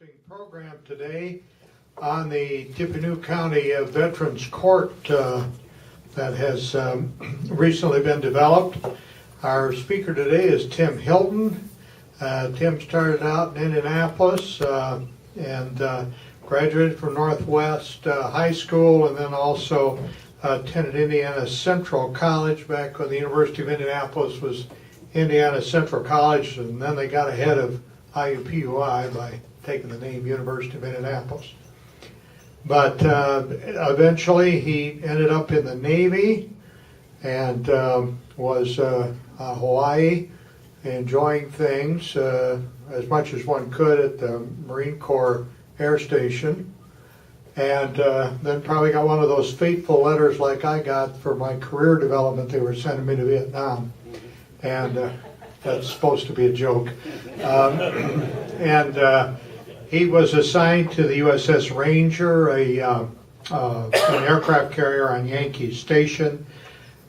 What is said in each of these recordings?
interesting program today on the Tippecanoe County Veterans Court that has recently been developed. Our speaker today is Tim Hilton. Tim started out in Indianapolis and graduated from Northwest High School, and then also attended Indiana Central College back when the University of Indianapolis was Indiana Central College, and then they got ahead of IUPUI by taking the name University of Indianapolis. But eventually he ended up in the Navy and was Hawaii, enjoying things as much as one could at the Marine Corps Air Station. And then probably got one of those fateful letters like I got for my career development. They were sending me to Vietnam. And that's supposed to be a joke. He was assigned to the USS Ranger, an aircraft carrier on Yankee Station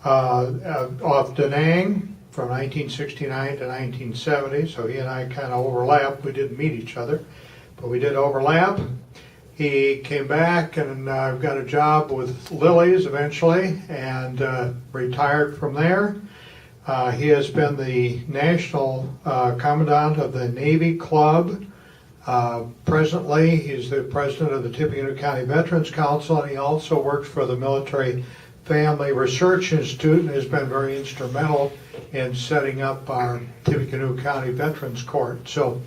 off Da Nang from 1969 to 1970. So he and I kind of overlapped. We didn't meet each other, but we did overlap. He came back and got a job with Lily's eventually and retired from there. He has been the National Commandant of the Navy Club. Presently, he's the president of the Tippecanoe County Veterans Council, and he also works for the Military Family Research Institute and has been very instrumental in setting up our Tippecanoe County Veterans Court. So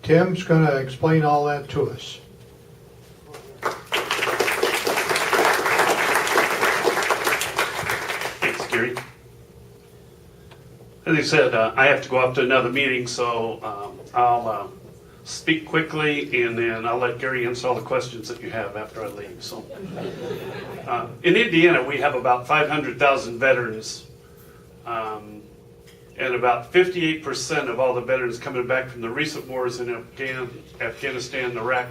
Tim's going to explain all that to us. Thanks, Gary. As I said, I have to go off to another meeting, so I'll speak quickly, and then I'll let Gary answer all the questions that you have after I leave. So, in Indiana, we have about 500,000 veterans, and about 58% of all the veterans coming back from the recent wars in Afghanistan and Iraq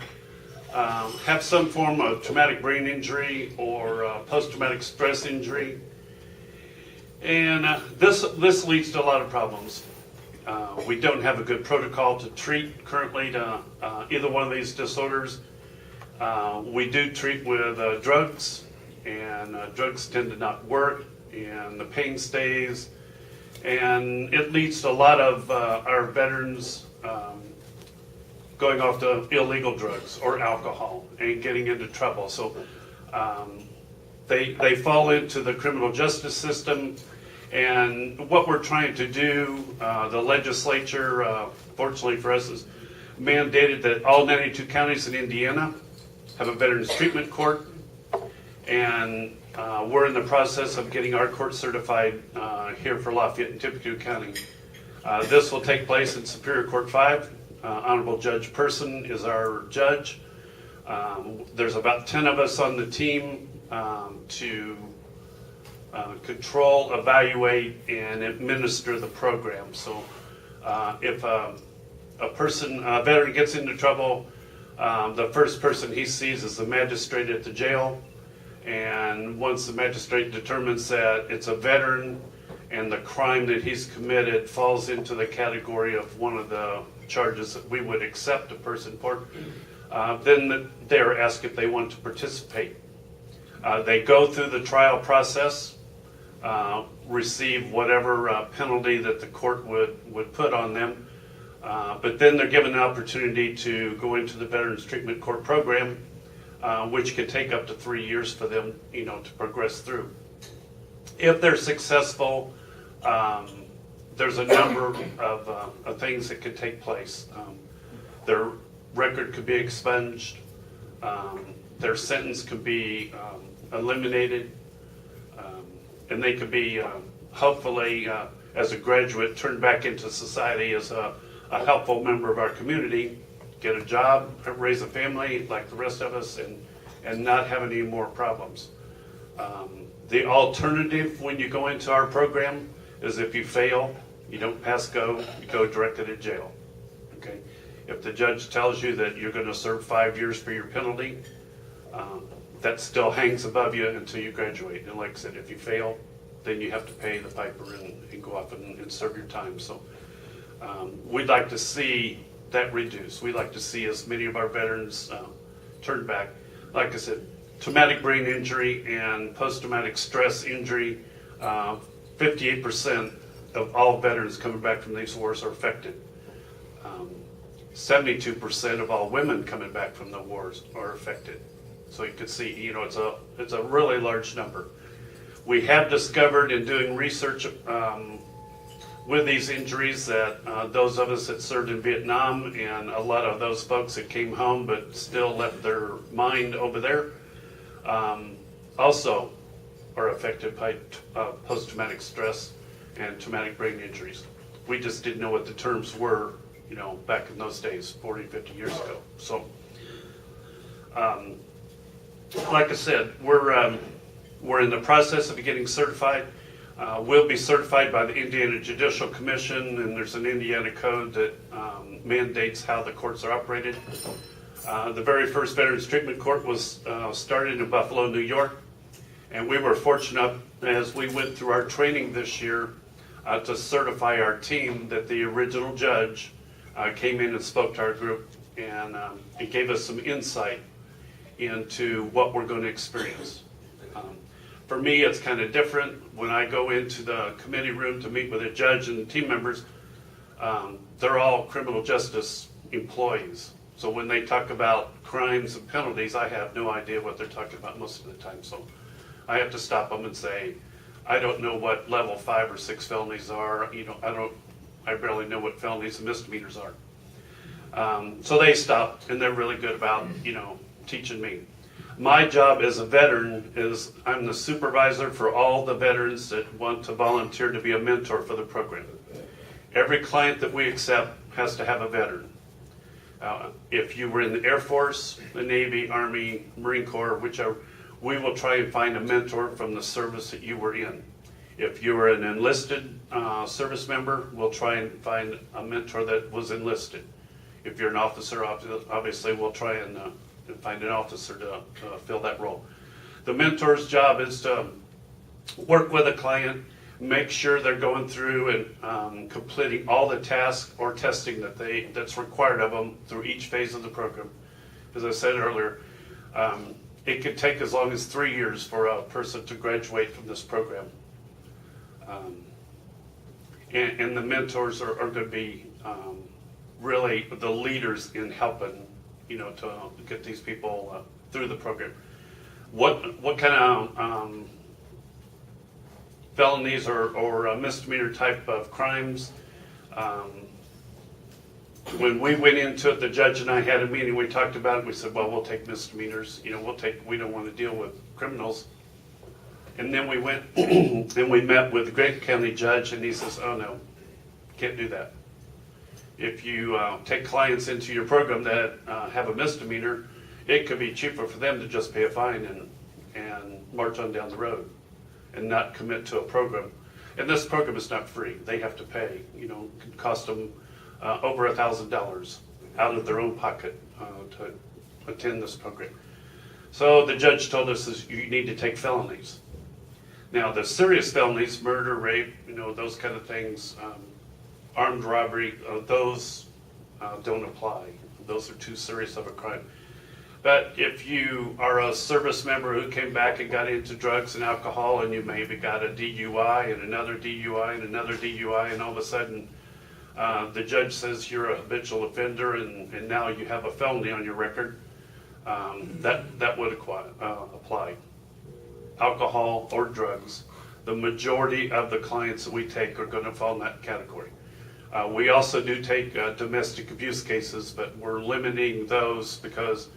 have some form of traumatic brain injury or post-traumatic stress injury. And this leads to a lot of problems. We don't have a good protocol to treat currently to either one of these disorders. We do treat with drugs, and drugs tend to not work, and the pain stays, and it leads to a lot of our veterans going off to illegal drugs or alcohol and getting into trouble. So they fall into the criminal justice system. And what we're trying to do, the legislature, fortunately for us, has mandated that all 92 counties in Indiana have a Veterans Treatment Court. And we're in the process of getting our court certified here for Lafayette and Tippecanoe County. This will take place in Superior Court 5. Honorable Judge Person is our judge. There's about 10 of us on the team to control, evaluate, and administer the program. So if a veteran gets into trouble, the first person he sees is the magistrate at the jail. And once the magistrate determines that it's a veteran and the crime that he's committed falls into the category of one of the charges that we would accept a person for, then they're asked if they want to participate. They go through the trial process, receive whatever penalty that the court would put on them, but then they're given an opportunity to go into the Veterans Treatment Court program, which can take up to 3 years for them, to progress through. If they're successful, there's a number of things that could take place. Their record could be expunged, their sentence could be eliminated, and they could be, hopefully, as a graduate, turned back into society as a helpful member of our community, get a job, raise a family like the rest of us, and not have any more problems. The alternative when you go into our program is if you fail, you don't pass go, you go directly to jail. Okay? If the judge tells you that you're going to serve 5 years for your penalty, that still hangs above you until you graduate. And like I said, if you fail, then you have to pay the piper and go off and serve your time. So we'd like to see that reduce. We like to see as many of our veterans turn back. Like I said, traumatic brain injury and post-traumatic stress injury, 58% of all veterans coming back from these wars are affected. 72% of all women coming back from the wars are affected. So you can see, it's a really large number. We have discovered in doing research with these injuries that those of us that served in Vietnam and a lot of those folks that came home but still left their mind over there also are affected by post-traumatic stress and traumatic brain injuries. We just didn't know what the terms were, back in those days, 40, 50 years ago. So, like I said, we're in the process of getting certified. We'll be certified by the Indiana Judicial Commission, and there's an Indiana code that mandates how the courts are operated. The very first Veterans Treatment Court was started in Buffalo, New York, and we were fortunate as we went through our training this year to certify our team that the original judge came in and spoke to our group, and it gave us some insight into what we're going to experience. For me, it's kind of different. When I go into the committee room to meet with a judge and the team members, they're all criminal justice employees. So when they talk about crimes and penalties, I have no idea what they're talking about most of the time. So I have to stop them and say, I don't know what level 5 or 6 felonies are. I barely know what felonies and misdemeanors are. So they stop, and they're really good about, teaching me. My job as a veteran is I'm the supervisor for all the veterans that want to volunteer to be a mentor for the program. Every client that we accept has to have a veteran. If you were in the Air Force, the Navy, Army, Marine Corps, whichever, we will try and find a mentor from the service that you were in. If you were an enlisted service member, we'll try and find a mentor that was enlisted. If you're an officer, obviously we'll try and find an officer to fill that role. The mentor's job is to work with a client, make sure they're going through and completing all the tasks or testing that's required of them through each phase of the program. As I said earlier, it could take as long as 3 years for a person to graduate from this program. And the mentors are going to be really the leaders in helping, to get these people through the program. What kind of felonies or misdemeanor type of crimes? When we went into it, the judge and I had a meeting. We talked about it. We said, "Well, we'll take misdemeanors. We don't want to deal with criminals." And then we went and we met with the Grant County judge, and he says, "Oh no, can't do that. If you take clients into your program that have a misdemeanor, it could be cheaper for them to just pay a fine and march on down the road and not commit to a program." And this program is not free. They have to pay. It could cost them over $1,000 out of their own pocket to attend this program. So the judge told us is you need to take felonies. Now the serious felonies, murder, rape, those kind of things, armed robbery, those don't apply. Those are too serious of a crime. But if you are a service member who came back and got into drugs and alcohol, and you maybe got a DUI and another DUI and another DUI, and all of a sudden the judge says you're a habitual offender and now you have a felony on your record, that would apply. Alcohol or drugs, the majority of the clients that we take are going to fall in that category. We also do take domestic abuse cases, but we're limiting those because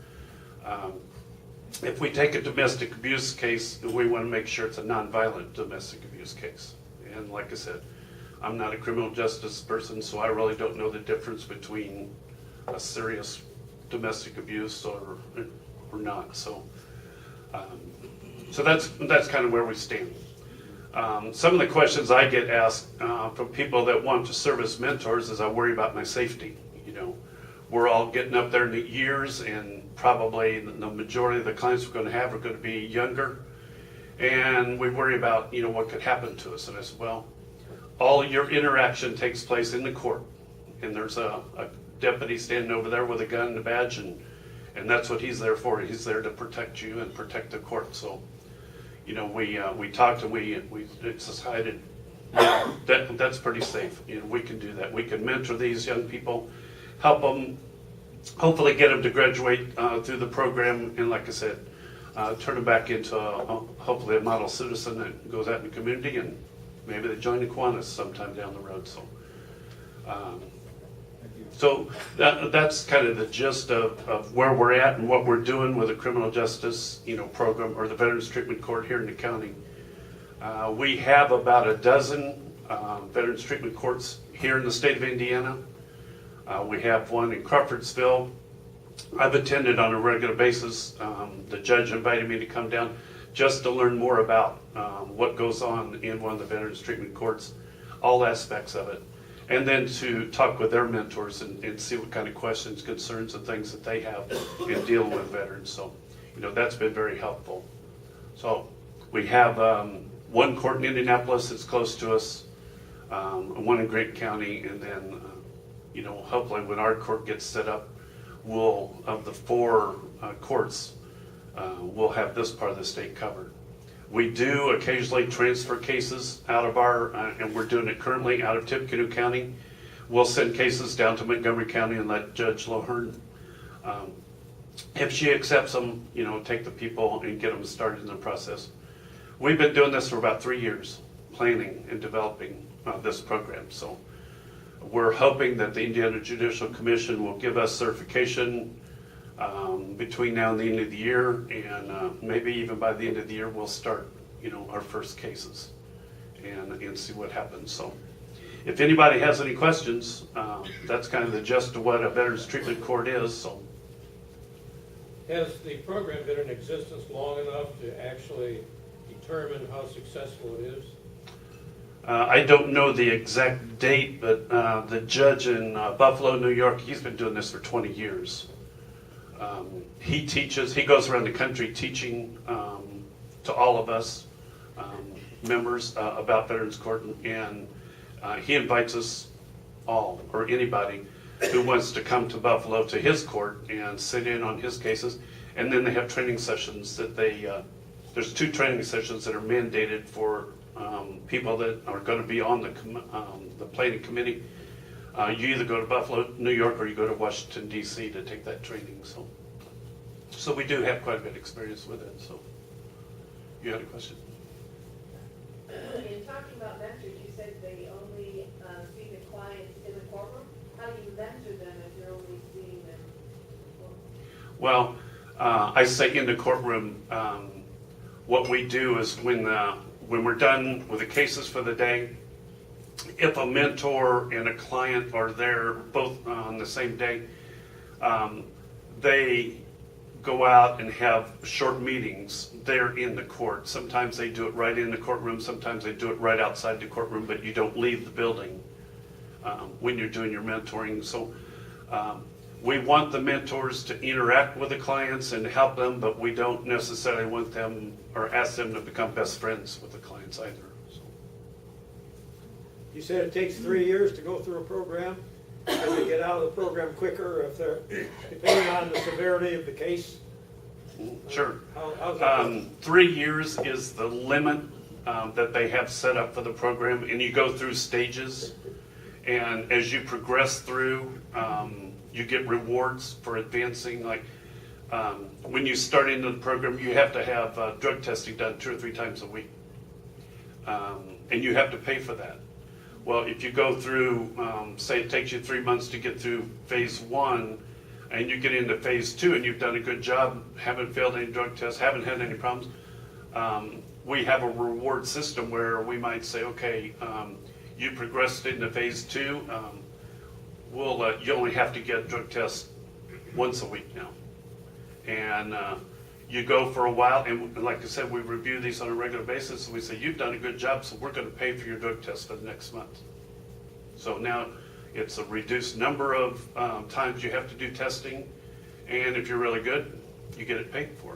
if we take a domestic abuse case, we want to make sure it's a nonviolent domestic abuse case. And like I said, I'm not a criminal justice person, so I really don't know the difference between a serious domestic abuse or not. So that's kind of where we stand. Some of the questions I get asked from people that want to serve as mentors is I worry about my safety. We're all getting up there in the years, and probably the majority of the clients we're going to have are going to be younger, and we worry about what could happen to us. And I said, well, all your interaction takes place in the court, and there's a deputy standing over there with a gun and a badge, and that's what he's there for. He's there to protect you and protect the court. So, you know, we talked and we decided, yeah, that's pretty safe. You know, we can do that. We can mentor these young people, help them, hopefully get them to graduate through the program, and like I said, turn them back into hopefully a model citizen that goes out in the community, and maybe they join the Kiwanis sometime down the road. So, that's kind of the gist of where we're at and what we're doing with the criminal justice, you know, program, or the Veterans Treatment Court here in the county. We have about a dozen Veterans Treatment Courts here in the state of Indiana. We have one in Crawfordsville. I've attended on a regular basis. The judge invited me to come down just to learn more about what goes on in one of the Veterans Treatment Courts, all aspects of it, and then to talk with their mentors and see what kind of questions, concerns, and things that they have in dealing with veterans. So, you know, that's been very helpful. So we have one court in Indianapolis that's close to us, one in Grant County, and then, you know, hopefully when our court gets set up, we'll, of the 4 courts, we'll have this part of the state covered. We do occasionally transfer cases out of our, and we're doing it currently out of Tippecanoe County. We'll send cases down to Montgomery County and let Judge Lohern, if she accepts them, you know, take the people and get them started in the process. We've been doing this for about 3 years, planning and developing this program. So we're hoping that the Indiana Judicial Commission will give us certification between now and the end of the year, and maybe even by the end of the year we'll start, you know, our first cases and see what happens. So if anybody has any questions, that's kind of the gist of what a Veterans Treatment Court is. So, has the program been in existence long enough to actually determine how successful it is? I don't know the exact date, but the judge in Buffalo, New York, he's been doing this for 20 years. He teaches, he goes around the country teaching to all of us members about Veterans Court, and he invites us all, or anybody who wants to come to Buffalo to his court and sit in on his cases. And then they have training sessions that there's 2 training sessions that are mandated for people that are going to be on the planning committee. You either go to Buffalo, New York, or you go to Washington, D.C. to take that training. So we do have quite a bit of experience with it. So you had a question? In talking about mentors, you said they only see the clients in the courtroom. How do you mentor them if you're only seeing them? Well, I say in the courtroom, what we do is when we're done with the cases for the day, if a mentor and a client are there both on the same day, they go out and have short meetings there in the court. Sometimes they do it right in the courtroom, sometimes they do it right outside the courtroom, but you don't leave the building when you're doing your mentoring. So we want the mentors to interact with the clients and help them, but we don't necessarily want them or ask them to become best friends with the clients either. So. You said it takes 3 years to go through a program. Can they get out of the program quicker if they're, depending on the severity of the case? Sure. How's that? 3 years is the limit that they have set up for the program, and you go through stages. And as you progress through, you get rewards for advancing. Like when you start into the program, you have to have drug testing done 2 or 3 times a week, and you have to pay for that. Well, if you go through, say it takes you 3 months to get through phase 1, and you get into phase 2 and you've done a good job, haven't failed any drug tests, haven't had any problems, we have a reward system where we might say, okay, you progressed into phase 2, you only have to get drug tests once a week now. And you go for a while, and like I said, we review these on a regular basis, and we say, you've done a good job, so we're going to pay for your drug test for the next month. So now it's a reduced number of times you have to do testing, and if you're really good, you get it paid for.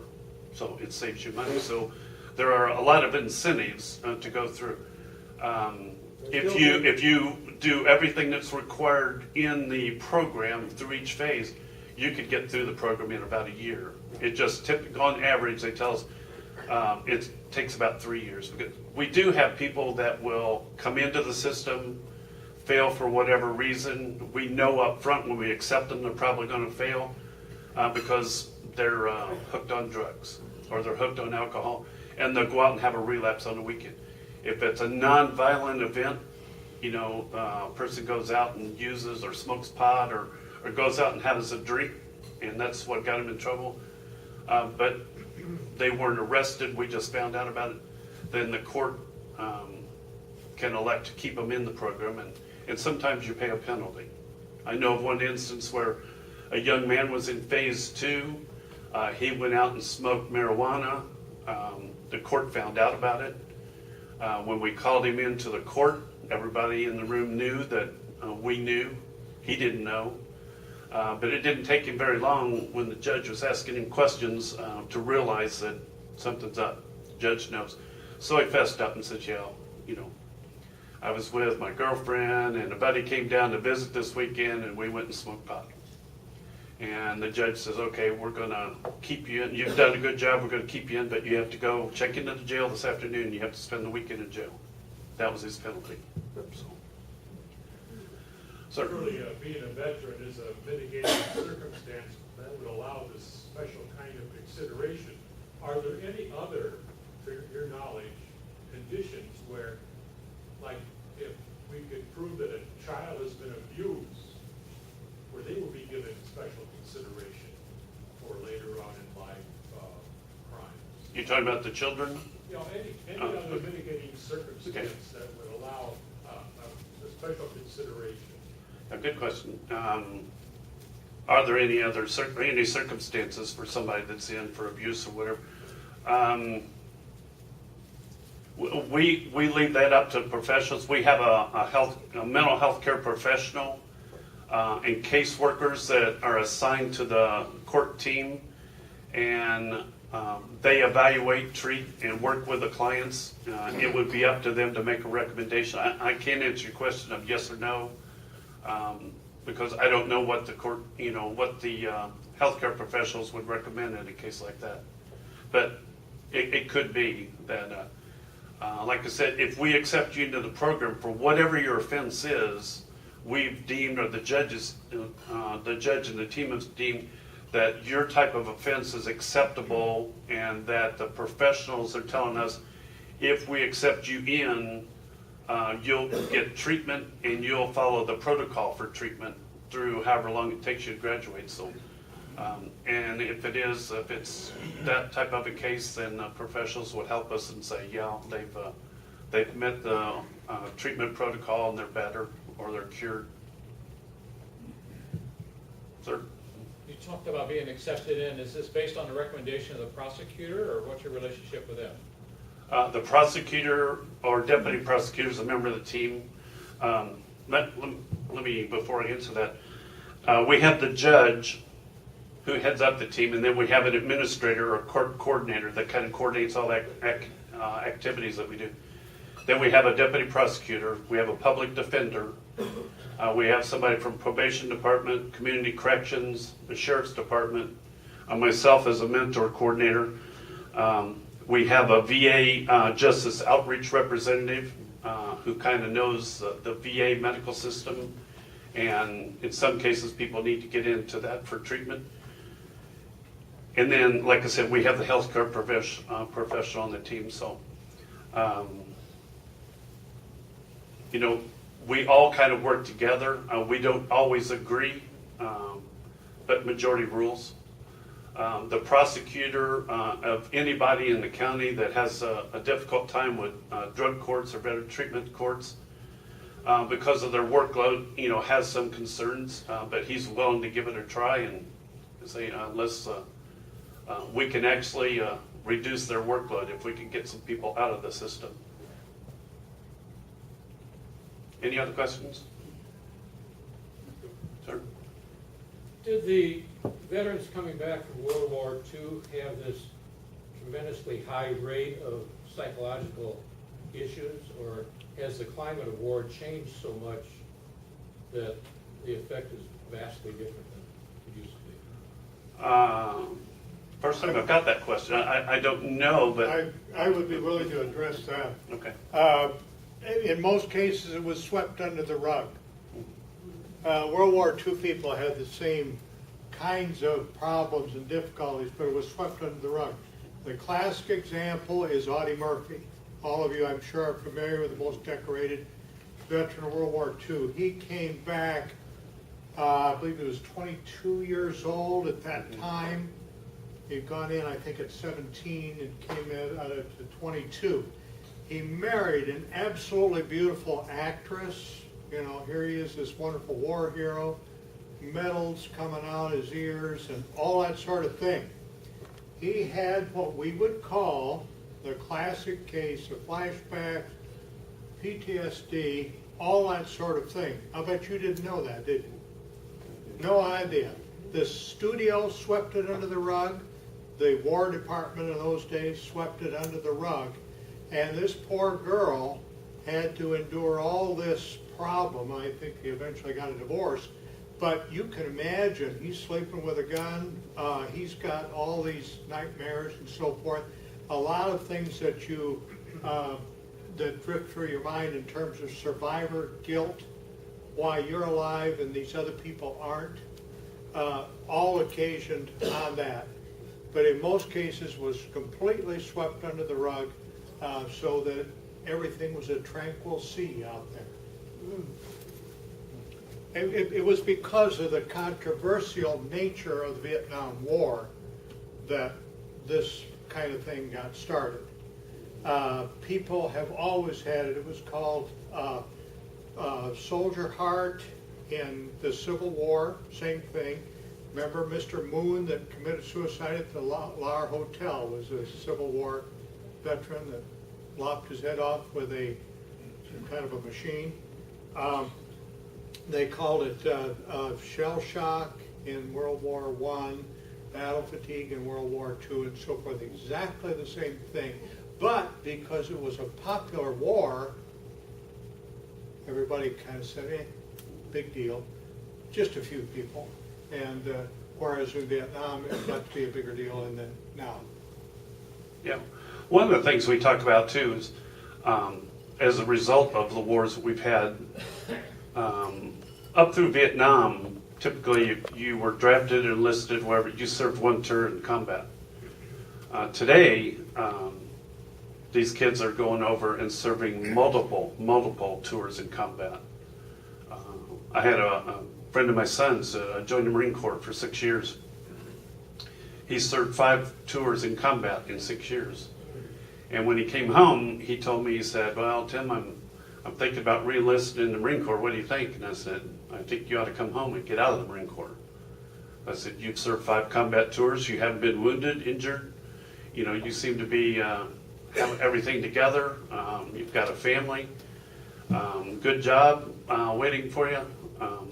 So it saves you money. So there are a lot of incentives to go through. If you do everything that's required in the program through each phase, you could get through the program in about a year. It just on average, they tell us it takes about 3 years. Because we do have people that will come into the system, fail for whatever reason. We know up front when we accept them, they're probably going to fail because they're hooked on drugs or they're hooked on alcohol, and they'll go out and have a relapse on the weekend. If it's a non-violent event, a person goes out and uses or smokes pot or goes out and has a drink, and that's what got him in trouble. But they weren't arrested, we just found out about it. Then the court can elect to keep them in the program, and sometimes you pay a penalty. I know of one instance where a young man was in phase 2. He went out and smoked marijuana. The court found out about it. When we called him into the court, everybody in the room knew that we knew. He didn't know. But it didn't take him very long when the judge was asking him questions to realize that something's up. The judge knows. So he fessed up and said, I was with my girlfriend and a buddy came down to visit this weekend and we went and smoked pot. And the judge says, okay, we're going to keep you in. You've done a good job. We're going to keep you in, but you have to go check into the jail this afternoon. You have to spend the weekend in jail. That was his penalty. So, Surely being a veteran is a mitigating circumstance that would allow this special kind of consideration. Are there any other, to your knowledge, conditions where, like if we could prove that a child has been abused, where they will be given special consideration for later on in life crimes? you're talking about the children? Any other mitigating circumstance that would allow a special consideration? A good question. Are there any other any circumstances for somebody that's in for abuse or whatever? We leave that up to professionals. We have a mental health care professional and caseworkers that are assigned to the court team, and they evaluate, treat, and work with the clients. It would be up to them to make a recommendation. I can't answer your question of yes or no. Because I don't know what the court, what the healthcare professionals would recommend in a case like that. But it could be that, like I said, if we accept you into the program for whatever your offense is, we've deemed, or the judge and the team has deemed that your type of offense is acceptable, and that the professionals are telling us if we accept you in, you'll get treatment and you'll follow the protocol for treatment through however long it takes you to graduate. So, and if it's that type of a case, then professionals would help us and say, yeah, they've met the treatment protocol and they're better or they're cured. Sir? You talked about being accepted in. Is this based on the recommendation of the prosecutor, or what's your relationship with them? The prosecutor or deputy prosecutor is a member of the team. Let me, before I answer that, we have the judge who heads up the team, and then we have an administrator or court coordinator that kind of coordinates all that activities that we do. Then we have a deputy prosecutor, we have a public defender, we have somebody from probation department, community corrections, the sheriff's department, myself as a mentor coordinator. We have a VA justice outreach representative who kind of knows the VA medical system, and in some cases people need to get into that for treatment. And then, like I said, we have the healthcare professional on the team. So, we all kind of work together. We don't always agree, but majority rules. The prosecutor of anybody in the county that has a difficult time with drug courts or better treatment courts, because of their workload, has some concerns, but he's willing to give it a try and say, we can actually reduce their workload if we can get some people out of the system. Any other questions? Sir? Did the veterans coming back from World War II have this tremendously high rate of psychological issues, or has the climate of war changed so much that the effect is vastly different than it used to be? First time I've got that question. I don't know, but, I would be willing to address that. okay. In most cases, it was swept under the rug. World War II people had the same kinds of problems and difficulties, but it was swept under the rug. The classic example is Audie Murphy. All of you, I'm sure, are familiar with the most decorated veteran of World War II. He came back, I believe he was 22 years old at that time. He'd gone in, I think, at 17 and came in at 22. He married an absolutely beautiful actress. You know, here he is, this wonderful war hero, medals coming out his ears and all that sort of thing. He had what we would call the classic case of flashbacks, PTSD, all that sort of thing. I bet you didn't know that, did you? No idea. The studio swept it under the rug. The War Department in those days swept it under the rug. And this poor girl had to endure all this problem. I think he eventually got a divorce. But you can imagine, he's sleeping with a gun. He's got all these nightmares and so forth. A lot of things that you that drift through your mind in terms of survivor guilt, why you're alive and these other people aren't, all occasioned on that. But in most cases was completely swept under the rug, so that everything was a tranquil sea out there. It was because of the controversial nature of the Vietnam War that this kind of thing got started. People have always had it. It was called soldier heart in the Civil War, same thing. Remember Mr. Moon that committed suicide at the Lar Hotel was a Civil War veteran that lopped his head off with some kind of a machine. They called it shell shock in World War I, battle fatigue in World War II, and so forth. Exactly the same thing. But because it was a popular war, everybody kind of said, eh, big deal. Just a few people. And whereas in Vietnam, it got to be a bigger deal than now. Yeah. One of the things we talk about too is as a result of the wars that we've had up through Vietnam, typically you were drafted, enlisted, wherever, you served one tour in combat. Today, these kids are going over and serving multiple tours in combat. I had a friend of my son's joined the Marine Corps for 6 years. He served 5 tours in combat in 6 years. And when he came home, he told me, he said, well, Tim, I'm thinking about re-enlisting in the Marine Corps. What do you think? And I said, I think you ought to come home and get out of the Marine Corps. I said, you've served 5 combat tours. You haven't been wounded, injured. You know, you seem to be have everything together. You've got a family. Good job waiting for you.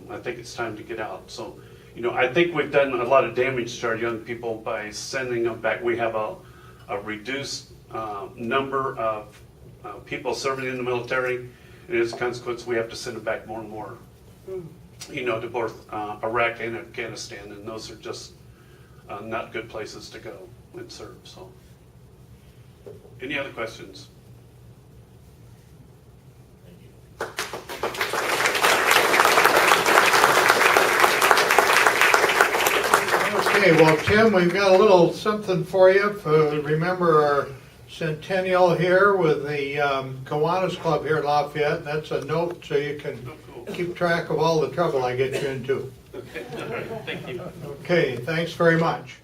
I think it's time to get out. So, you know, I think we've done a lot of damage to our young people by sending them back. We have a reduced number of people serving in the military, and as a consequence, we have to send them back more and more, you know, to both Iraq and Afghanistan, and those are just not good places to go and serve. So, any other questions? Okay, well, Tim, we've got a little something for you. Remember our centennial here with the Kiwanis Club here in Lafayette. That's a note so you can keep track of all the trouble I get you into. Okay, all right, thank you. Okay, thanks very much.